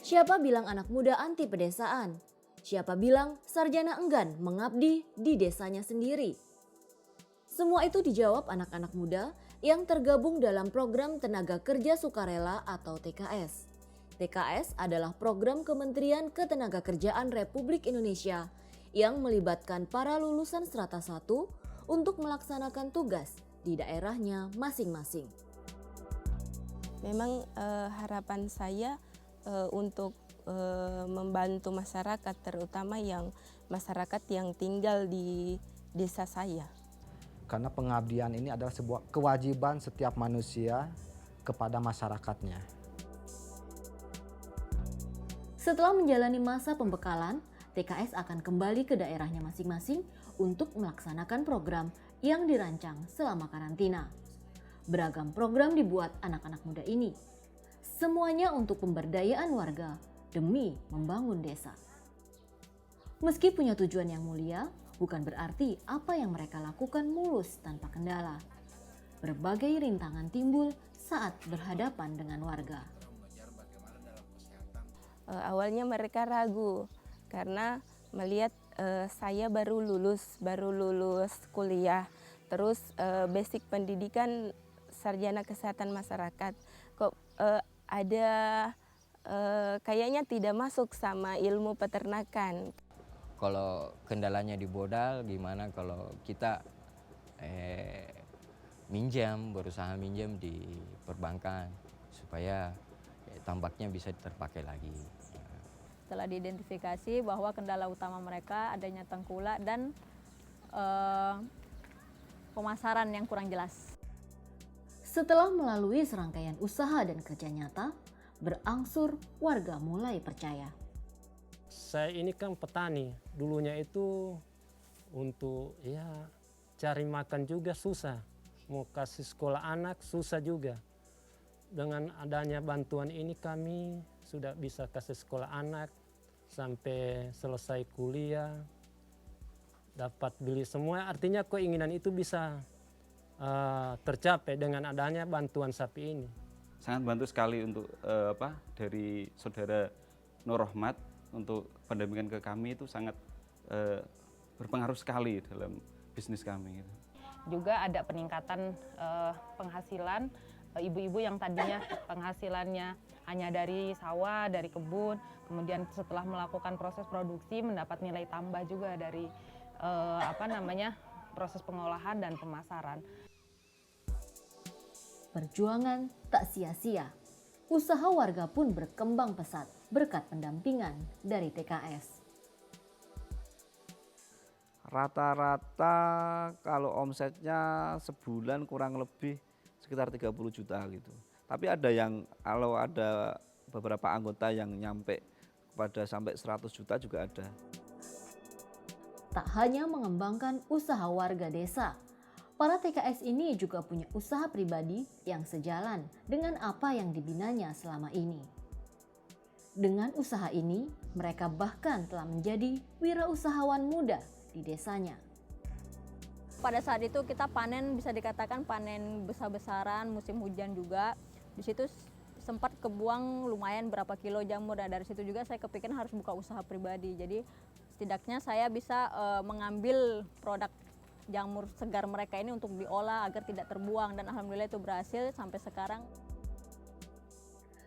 Siapa bilang anak muda anti pedesaan? Siapa bilang sarjana enggan mengabdi di desanya sendiri? Semua itu dijawab anak-anak muda yang tergabung dalam program Tenaga Kerja Sukarela atau TKS. TKS adalah program Kementerian Ketenagakerjaan Republik Indonesia yang melibatkan para lulusan strata 1 untuk melaksanakan tugas di daerahnya masing-masing. Memang harapan saya untuk membantu masyarakat, terutama masyarakat yang tinggal di desa saya. Karena pengabdian ini adalah sebuah kewajiban setiap manusia kepada masyarakatnya. Setelah menjalani masa pembekalan, TKS akan kembali ke daerahnya masing-masing untuk melaksanakan program yang dirancang selama karantina. Beragam program dibuat anak-anak muda ini. Semuanya untuk pemberdayaan warga demi membangun desa. Meski punya tujuan yang mulia, bukan berarti apa yang mereka lakukan mulus tanpa kendala. Berbagai rintangan timbul saat berhadapan dengan warga. Awalnya mereka ragu karena melihat saya baru lulus kuliah, terus basic pendidikan sarjana kesehatan masyarakat. Kok ada kayaknya tidak masuk sama ilmu peternakan. Kalau kendalanya di modal, gimana kalau kita berusaha minjam di perbankan supaya tambaknya bisa terpakai lagi. Setelah diidentifikasi bahwa kendala utama mereka adanya tengkulak dan pemasaran yang kurang jelas. Setelah melalui serangkaian usaha dan kerja nyata, berangsur warga mulai percaya. Saya ini kan petani, dulunya itu untuk cari makan juga susah. Mau kasih sekolah anak susah juga. Dengan adanya bantuan ini kami sudah bisa kasih sekolah anak sampai selesai kuliah, dapat beli semua. Artinya keinginan itu bisa tercapai dengan adanya bantuan sapi ini. Sangat bantu sekali untuk dari saudara Nur Rohmat untuk pendampingan ke kami itu sangat berpengaruh sekali dalam bisnis kami. Juga ada peningkatan penghasilan ibu-ibu yang tadinya penghasilannya hanya dari sawah, dari kebun, kemudian setelah melakukan proses produksi mendapat nilai tambah juga dari proses pengolahan dan pemasaran. Perjuangan tak sia-sia. Usaha warga pun berkembang pesat berkat pendampingan dari TKS. Rata-rata kalau omsetnya sebulan kurang lebih sekitar 30 juta gitu. Tapi kalau ada beberapa anggota yang nyampe kepada sampai 100 juta juga ada. Tak hanya mengembangkan usaha warga desa, para TKS ini juga punya usaha pribadi yang sejalan dengan apa yang dibinanya selama ini. Dengan usaha ini, mereka bahkan telah menjadi wirausahawan muda di desanya. Pada saat itu kita panen, bisa dikatakan panen besar-besaran, musim hujan juga. Di situ sempat kebuang lumayan berapa kilo jamur, dan dari situ juga saya kepikiran harus buka usaha pribadi. Jadi setidaknya saya bisa mengambil produk jamur segar mereka ini untuk diolah agar tidak terbuang, dan alhamdulillah itu berhasil sampai sekarang.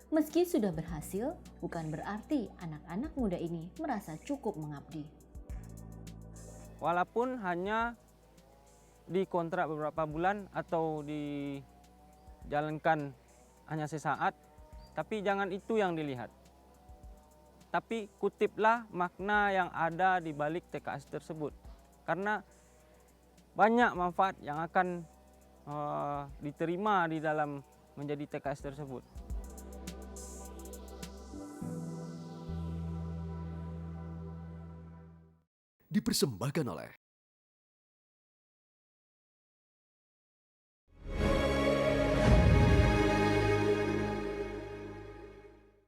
Meski sudah berhasil, bukan berarti anak-anak muda ini merasa cukup mengabdi. Walaupun hanya dikontrak beberapa bulan atau dijalankan hanya sesaat, tapi jangan itu yang dilihat. Tapi kutiplah makna yang ada di balik TKS tersebut. Karena banyak manfaat yang akan diterima di dalam menjadi TKS tersebut. Dipersembahkan oleh